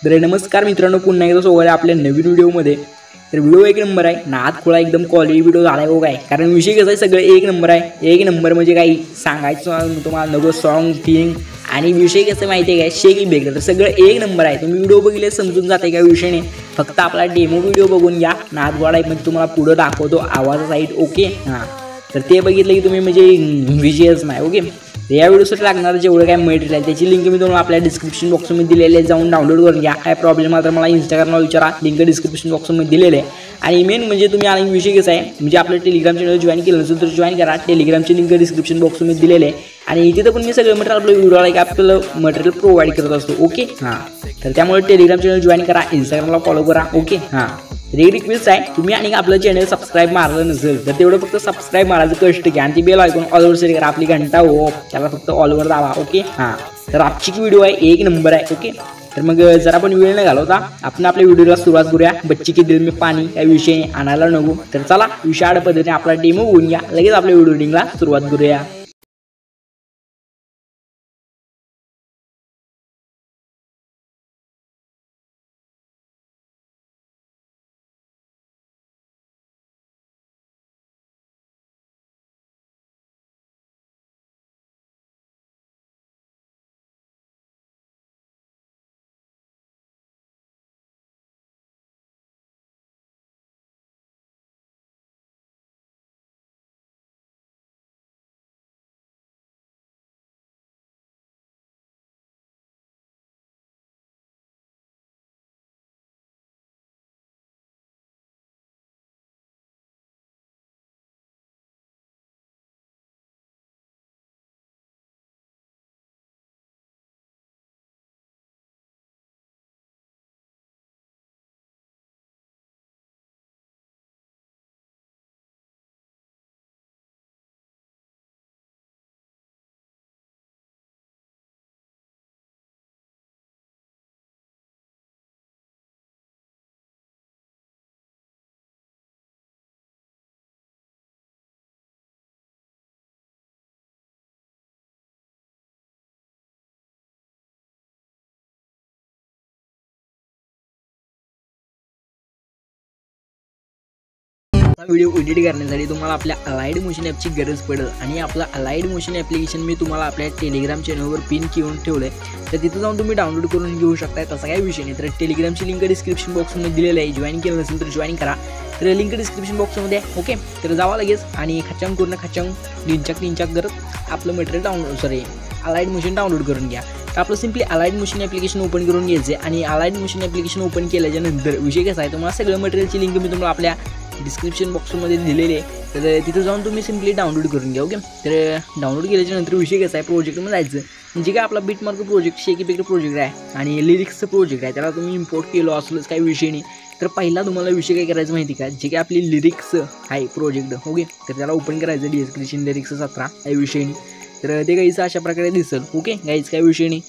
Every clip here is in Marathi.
तर नमस्कार मित्रांनो, पुन्हा एकदा स्वागत आहे आपल्या नवीन व्हिडिओमध्ये। तर व्हिडिओ एक नंबर आहे, नाद खोळा एकदम क्वालिटी व्हिडिओ झाला आहे काय, कारण विषय कसा आहे, सगळं एक नंबर आहे। एक नंबर म्हणजे काही सांगायचं तुम्हाला नको, सॉन्ग थिंग आणि विषय कसं माहिती आहे काय, शेकी बेग तर सगळं एक नंबर आहे। तुम्ही व्हिडिओ बघितले समजून जाते का विषय नाही, फक्त आपला डेमो व्हिडिओ बघून घ्या। नाद खोळा म्हणजे तुम्हाला पुढे दाखवतो आवाजाचा साईड, ओके हां। तर ते बघितलं की तुम्ही म्हणजे विजयच नाही, ओके। या व्हिडिओसाठी लागणार जेवढं काय मटेरियल आहे त्याची लिंक मी तुम्हाला आपल्या डिस्क्रिप्शन बॉक्समध्ये दिलेली आहे, जाऊन डाउनलोड करून घ्या। काय प्रॉब्लेम आला तर मला इंस्टाग्रामला विचारा, लिंक डिस्क्रिप्शन बॉक्समध्ये दिलेले आहे। आणि मेन म्हणजे तुम्ही आणि विषय कसा आहे, म्हणजे आपलं टेलिग्राम चॅनल जॉईन केलं नसेल तर जॉईन करा, टेलिग्रामची लिंक डिस्क्रिप्शन बॉक्समध्ये दिलेले आहे। आणि तिथं पण मी सगळं मटेरियल आपलं व्हिडिओला एक आपलं मटेरियल प्रोव्हाइड करत असतो, ओके हां। तर त्यामुळे टेलिग्राम चॅनल जॉईन करा, इंस्टाग्रामला फॉलो करा, ओके हां। रिक्वेस्ट आहे, तुम्ही आणि आपलं चॅनल सबस्क्राईब मारलं नसेल तर तेवढं फक्त सबस्क्राईब मारायचं कष्ट घ्या आणि ती बेल ऐकून ऑलवर सेट करा, आपली घंटा हो त्याला फक्त ऑलवर दाबा, ओके हां। तर आजची व्हिडिओ आहे एक नंबर आहे, ओके। तर मग जरा पण वेळ न घालवता आपण आपल्या व्हिडिओला सुरुवात करूया। बच्ची की दिल में पाणी काही विषय आणायला नको, तर चला विषाड पद्धतीने आपला डेमो होऊन घ्या, लगेच आपल्या व्हिडिओ रिडिंगला सुरुवात करूया। व्हिडिओ एडिट करण्यासाठी तुम्हाला आपल्या अलाइड मोशन ॲपची गरज पडेल आणि आपलं अलाइड मोशन ॲप्लिकेशन मी तुम्हाला आपल्या टेलिग्राम चॅनलवर पिन करून ठेवलं आहे, तर तिथं जाऊन तुम्ही डाउनलोड करून घेऊ शकता। तसा काही विषय नाही, तर टेलिग्रामची लिंक डिस्क्रिप्शन बॉक्समध्ये दिलेलं आहे, जॉईन केलं नसेल तर जॉईन करा, तर लिंक डिस्क्रिप्शन बॉक्समध्ये आहे, ओके। तर जावा लगेच आणि खचांग करून खचांग तीन करत आपलं मटेरियल अलाइड मोशन डाउनलोड करून घ्या। तर आपलं simply allied motion application open करून घ्यायचं आहे आणि अलाइड मोशन ॲप्लिकेशन ओपन केल्याच्या नंतर विषय कसा आहे, तुम्हाला सगळं मटेरियलची लिंक मी तुम्हाला आपल्या डिस्क्रिप्शन बॉक्समध्ये दिलेले आहे, तर तिथं जाऊन तुम्ही सिम्पली डाउनलोड करून घ्या, ओके। तर डाउनलोड केल्याच्या नंतर विषय कसा आहे, प्रोजेक्टमध्ये जायचं म्हणजे काय आपला बीटमार्क प्रोजेक्ट शेकी बेग प्रोजेक्ट आहे आणि लिरिक्सचं प्रोजेक्ट आहे, त्याला तुम्ही इम्पोर्ट केलं असलंच काही विषय नाही। तर पहिला तुम्हाला विषय काय करायचं माहिती का, जे काय आपली लिरिक्स आहे प्रोजेक्ट, ओके, तर त्याला ओपन करायचं, DS क्रिएशन लिरिक्स 17 काही विषय नाही। तर ते गाईचं अशा प्रकारे दिसेल, ओके गाईच काही विषय नाही।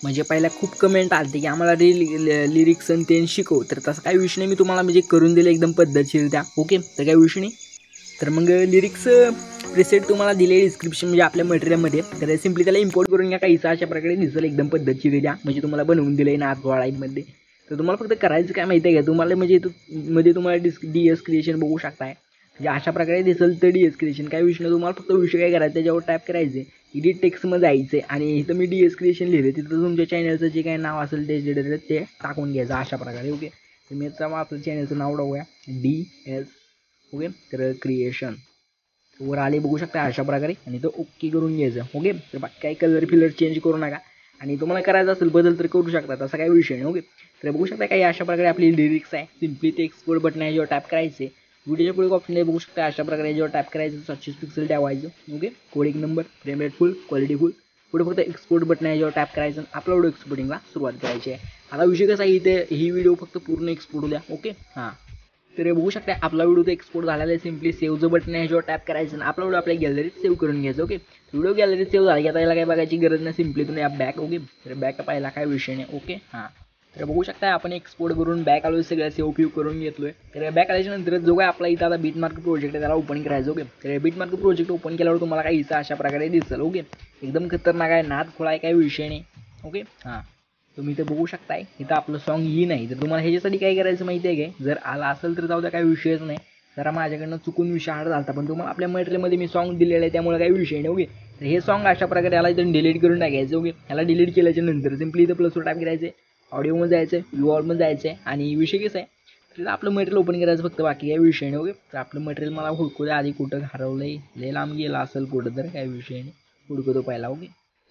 म्हणजे पहिला खूप कमेंट आलते की आम्हाला लिरिक्स आणि ते शिकव, तर तसं काही विषय नाही, मी तुम्हाला म्हणजे करून दिलं एकदम पद्धतशीर त्या, ओके। तर काही विषय नाही। तर मग लिरिक्स प्रिसेट तुम्हाला दिले डिस्क्रिप्शन म्हणजे आपल्या मटेरियलमध्ये, तर सिम्पली त्याला इम्पोर्ट करून घ्या, काहीसा अशा प्रकारे दिसेल एकदम पद्धतशीर द्या, म्हणजे तुम्हाला बनवून दिलं आहे नादवाळाईमध्ये। तर तुम्हाला फक्त करायचं काय माहिती आहे का, तुम्हाला म्हणजे मध्ये तुम्हाला DS क्रिएशन बघू शकताय, म्हणजे अशा प्रकारे दिसेल तर DS क्रिएशन काही विषय नाही। तुम्हाला फक्त विषय काय करायचं, त्याच्यावर टॅप करायचे, एडिट टेक्स्टमध्ये जायचं आणि इथं मी DS क्रिएशन लिहिलं, तिथं तुमच्या चॅनलचं जे काही नाव असेल ते टाकून घ्यायचं अशा प्रकारे, ओके। तर मी आपलं चॅनलचं नाव टाकूया DS, ओके। तर क्रिएशन वर आले बघू शकता अशा प्रकारे आणि तो ओके करून घ्यायचं, ओके। तर बाकी काही कलर फिलर चेंज करू नका आणि तुम्हाला करायचं असेल बदल तर करू शकता, तसा काही विषय नाही, ओके। तर बघू शकता काही अशा प्रकारे आपली लिरिक्स आहे, सिम्पली ते एक्सपोर्ट बटन आहे, याच्यावर टॅप करायचे, व्हिडिओच्या पुढे ऑप्शन आहे बघू शकता अशा प्रकारे, याच्यावर टॅप करायचं, 25 पिक्सल ठेवायचं, ओके। कोड एक नंबर, फ्रेम रेट फुल, क्वालिटी फुल, पुढे फक्त एक्सपोर्ट बटन आहे, याच्यावर टॅप करायचं, आपला व्हिडिओ एक्सपोर्टिंगला सुरुवात करायची आहे। आता विषय कसा आहे, इथे ही व्हिडिओ फक्त पूर्ण एक्सपोर्ट द्या, ओके हां। तर बघू शकता आपला व्हिडिओ तर एक्सपोर्ट झालेला आहे, सिम्पली सेव्हचं बटन आहे, याच्यावर टॅप करायचं आणि आपला व्हिडिओ आपल्या गॅलरीत सेव्ह करून घ्यायचं, ओके। व्हिडिओ गॅलरीत सेव्ह झाला की आता याला काही बघायची गरज नाही, सिम्पली तुम्ही बॅक, ओके। तर बॅक पाहिला काय विषय नाही, ओके हां। तर बघू शकता आपण एक्सपोर्ट करून बॅक आलो, सगळं सेव्ह करून घेतलोय। तर बॅक आल्याच्या नंतर जो काय आपला इथं आता बीटमार्क प्रोजेक्ट आहे त्याला ओपन करायचं, ओके। तर बीटमार्क प्रोजेक्ट ओपन केल्यावर तुम्हाला काही इथं अशा प्रकारे दिसेल, ओके। एकदम खतरनाक आहे, नाद खोळा आहे, काही विषय नाही, ओके हां। तुम्ही इथं बघू शकताय इथं आपलं सॉन्ग ही नाही. तर तुम्हाला ह्याच्यासाठी काय करायचं माहिती आहे काय, जर आला असेल तर जाऊ द्या, काही विषयच नाही. जरा माझ्याकडनं चुकून विषय हार्ड झाला पण तुम्हाला आपल्या मटेरियलमध्ये मी सॉन्ग दिलेलं आहे त्यामुळे काही विषय नाही. ओके, तर हे सॉन्ग अशा प्रकारे याला इथं डिलीट करून टाकायचं. ओके, ह्याला डिलीट केल्याच्या नंतर सिम्पली इथं प्लसवर टाईप करायचं, ऑडिओमध्ये जायचं, व्ह्यूअरमध्ये जायचं आणि विषय कसा आहे तर आपलं मटेरियल ओपन करायचं फक्त, बाकी काही विषय नाही. ओके, तर आपलं मटेरियल मला हुडकू द्या आधी, कुठं हरवलं आहे, लय लांब गेला असेल कुठं तर काही विषय नाही, हुडकतो पहिला. ओके,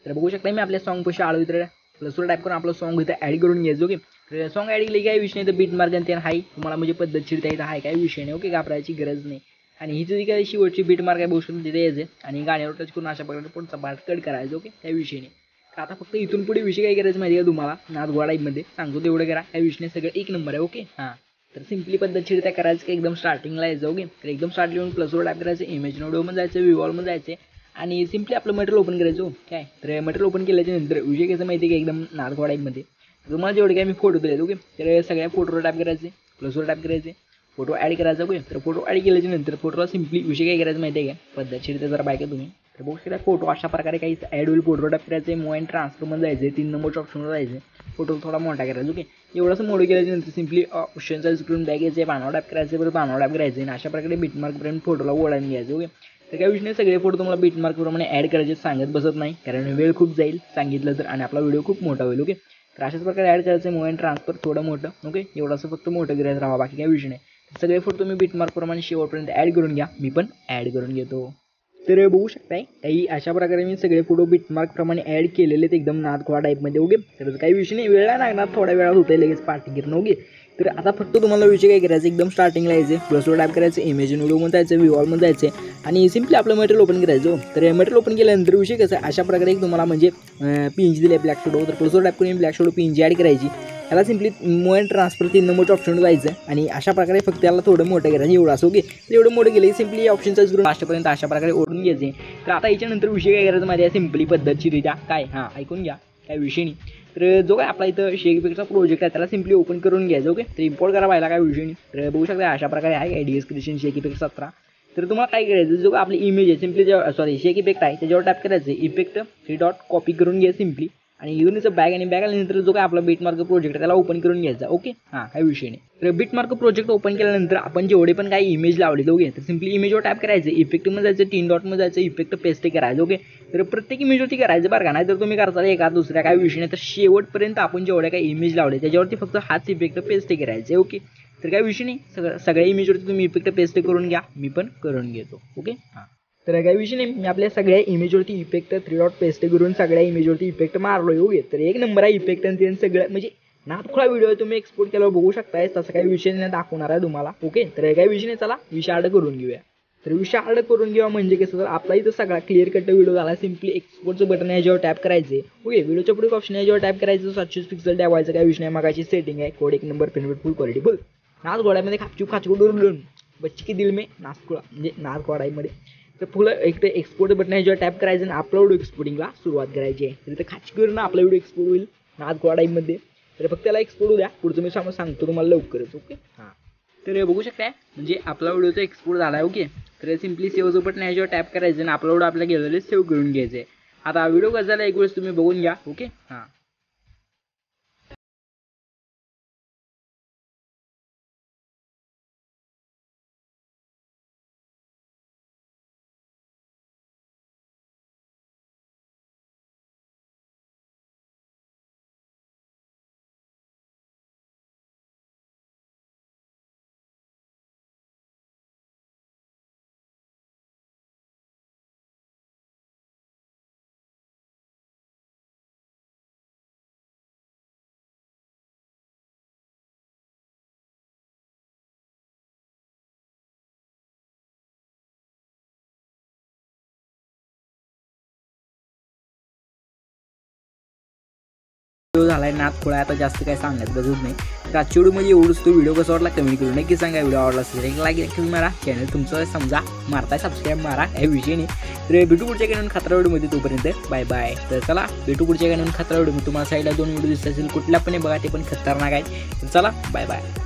तर बघू शकता मी आपल्या सॉन्ग पशी आलो, तर प्लसवर टाईप करून आपलं सॉन्ग इथं ॲड करून घ्यायचं. ओके, तर सॉन्ग ॲड केली काही विषय नाही, तर बीट मार्क आणि हाय तुम्हाला म्हणजे पद्धतशीर इथं हाय, काही विषय नाही. ओके, घाबरायची गरज नाही. आणि ही जी काही शेवटची बीट मार्क आहे बघू तिथे यायचं आणि गाण्यावर टच करून अशा प्रकारे पुढचा पार्ट कट करायचं. ओके, काही विषय नाही. तर आता फक्त इथून पुढे विषय काय करायचं माहिती आहे तुम्हाला, नाथगोळा टाईपमध्ये सांगतो तेवढं करा, काही विषय नाही, सगळं एक नंबर आहे. ओके, हां, तर सिम्पली पद्धतशीर त्या करायचं की एकदम स्टार्टिंगला यायचं. ओके, तर एकदम स्टार्ट येऊन प्लसवर टाईप करायचं, इमेज नोडमध्ये जायचं, व्ह्यूअरमध्ये जायचं आणि सिम्पली आपलं मटेरियल ओपन करायचं. काय तर मटेरियल ओपन केल्याच्या नंतर विषय कसं माहिती आहे की एकदम नाथगोळा टाईपमध्ये तुम्हाला जेवढे काय मी फोटो दिले. ओके, तर सगळ्या फोटोवर टाईप करायचे, प्लसवर टाईप करायचे, फोटो ॲड करायचा. ओके, तर फोटो ॲड केल्याच्या नंतर फोटोला सिम्पली विषय काय करायचं माहिती आहे का, पद्धतशीर ते जरा बायका तुम्ही तर बघू शकता फोटो अशा प्रकारे काही ॲड होईल. फोटो टाईप करायचे, मूव अँड ट्रान्सफरमध्ये जायचे, 3 नंबरच्या ऑप्शनवर जायचे, फोटो थोडा मोठा करायचा. ओके, एवढंसं मोठं केल्याच्या नंतर सिम्पली ऑप्शनचा स्क्रीन बॅग यायचे, पानावर टाईप करायचे, परत पानावर टाईप करायचे आणि अशा प्रकारे बीटमार्कपर्यंत फोटोला ओढायला घ्यायचं. ओके, तर काही विषय नाही, सगळे फोटो तुम्हाला बीटमार्कप्रमाणे ॲड करायचे, सांगत बसत नाही कारण वेळ खूप जाईल सांगितलं तर आणि आपला व्हिडिओ खूप मोठा होईल. ओके, तर अशाच प्रकारे ॲड करायचं, मूव अँड ट्रान्सफर थोडं मोठं. ओके, एवढंसं फक्त मोठं करायचं राहा, बाकी काही विषय नाही. सगळे फोटो तुम्ही बीटमार्कप्रमाणे शेवटपर्यंत ॲड करून घ्या, मी पण ॲड करून घेतो. तर बघू शकताय काही अशा प्रकारे मी सगळे फोटो बीटमार्कप्रमाणे ॲड केलेले आहेत एकदम नाथगोळा टाईपमध्ये. ओके, तर काही विषय नाही, वेळ लागणार, थोड्या वेळात होतं लगेच पार्टी करणं. ओके, तर आता फक्त तुम्हाला विषय काय करायचं, एकदम स्टार्टिंगला यायचं, प्लसवर टाईप करायचं, इमेज व्हिडिओमध्ये जायचं, व्ह्यूअरमध्ये जायचं आणि सिम्पली आपलं मटेरियल ओपन करायचं. तर मटेरियल ओपन केल्यानंतर विषय कसं आहे, अशा प्रकारे तुम्हाला म्हणजे PNG दिले ब्लॅक शॅडो, तर प्लसवर टाईप करून ब्लॅक शॅडो PNG ॲड करायची. त्याला सिम्पली मूव अँड ट्रान्सफर 3 नंबरच्या ऑप्शनवर जायचं आणि अशा प्रकारे फक्त याला थोडं मोठं करायचं, एवढं असं. ओके, तर एवढं मोठं केलं सिम्पली ऑप्शनचा करून लास्टपर्यंत अशा प्रकारे ओढून घ्यायचे. तर आता याच्यानंतर विषय काय करायचं माझ्या सिम्पली पद्धतशीरित्या काय, हां ऐकून घ्या, काय विषय नाही. तर जो काय आपला इथं शेकपेकचा प्रोजेक्ट आहे त्याला सिम्पली ओपन करून घ्यायचं. ओके, तर इम्पोर्ट करा पाहिला, काय विषय नाही. तर बघू शकता अशा प्रकारे आहे आयडीएस क्रिएशन शेकपेक 17. तर तुम्हाला काय करायचं, जो आपली इमेज आहे सिम्पली शेक इफेक्ट आहे त्याच्यावर टॅप करायचं, इफेक्ट 3 डॉट कॉपी करून घ्या सिम्पली आणि इथून याचं बॅग आणि बॅग आल्यानंतर जो काय आपला बीटमार्क प्रोजेक्ट आहे त्याला ओपन करून घ्यायचा. ओके, हां काही विषय नाही. तर बीटमार्क प्रोजेक्ट ओपन केल्यानंतर आपण जेवढे पण काही इमेज लावले ओके, तर सिम्पली इमेजवर टॅप करायचं, इफेक्टमध्ये जायचं, 3 डॉटमध्ये जायचं, इफेक्ट पेस्ट करायचं. ओके, तर प्रत्येक इमेजवरती करायचं बरं का, नाही तर तुम्ही करता एका दुसऱ्या काही विषय नाही. तर शेवटपर्यंत आपण जेवढ्या काही इमेज लावले त्याच्यावरती फक्त हाच इफेक्ट पेस्ट करायचे. ओके, तर काही विषय नाही, सगळ्या इमेजवरती तुम्ही इफेक्ट पेस्ट करून घ्या, मी पण करून घेतो. ओके, हां तर काही विषय नाही, मी आपल्या सगळ्या इमेजवरती इफेक्ट 3 डॉट पेस्ट करून सगळ्या इमेजवरती इफेक्ट मारलोय. ओके, तर एक नंबर आहे इफेक्ट आणि ते सगळं म्हणजे नाथखोळा व्हिडिओ तुम्ही एक्सपोर्ट केल्यावर बघू शकताय, तसं काही विषय नाही दाखवणार आहे तुम्हाला. ओके, तर काही विषय नाही, चला विषय हार्ड करून घेऊया. तर विषय हार्ड करून घेऊया म्हणजे कसं, तर आपला इथं सगळा क्लिअर कट व्हिडिओ झाला. सिम्पली एक्सपोर्टचं बटन आहे याच्यावर टॅप करायचे. ओके, व्हिडिओच्या पुढे ऑप्शन आहे याच्यावर टॅप करायचं, 720 पिक्सल ठेवायचं, काही विषय नाही. मगाची सेटिंग आहे, कोड 1 नंबर, पेनवेट फुल क्वालिटी बघ. नाथगोळ्यामध्ये खाचू डुरून बच्ची की दिल में नाथखोळा म्हणजे नाथगोळामध्ये. तर फुलं एक तर एक्सपोर्ट बटन आहे जेव्हा टॅप करायचं आणि अपलोड एक्सपोर्टिंगला सुरुवात करायची आहे. तर इथं खाची करून आपला व्हिडिओ एक्सपोर्ट होईल नाथगोळा टाईपमध्ये. तर फक्त त्याला एक्सपोर्ट होऊ द्या, पुढचं मी सांगतो तुम्हाला लवकरच. ओके, हां तर बघू शकताय म्हणजे आपला व्हिडिओचा एक्सपोर्ट झाला आहे. ओके, तर सिम्पली सेव्हचं बटन आहे जेव्हा टॅप करायचं आणि अपलोड आपल्या गॅलरीत सेव्ह करून घ्यायचं आहे. आता व्हिडिओ कसा झाला एक वेळेस तुम्ही बघून घ्या. ओके, हां व्हिडिओ झाला आहे नाथखोळा, आता जास्त काय सांगण्यात गरज नाही. तर आजच्या व्हिडिओमध्ये एवढंच. तो व्हिडिओ कसा वाटला कमेंट करून नक्की सांगा. व्हिडिओ आवडला असेल एक लाईक नक्की मारा, चॅनल तुमचं समजा मारताय सबस्क्राईब मारा, काही विषय नाही. तर भेटू पुढच्या काही खतरा व्हिडिओमध्ये, तोपर्यंत बाय बाय. तर चला भेटू पुढच्या काही खतरा व्हिडिओमध्ये. तुम्हाला साईडला 2 व्हिडिओ दिसत असेल कुठला पण बघा, ते पण खतरनाक आहे. तर चला बाय बाय.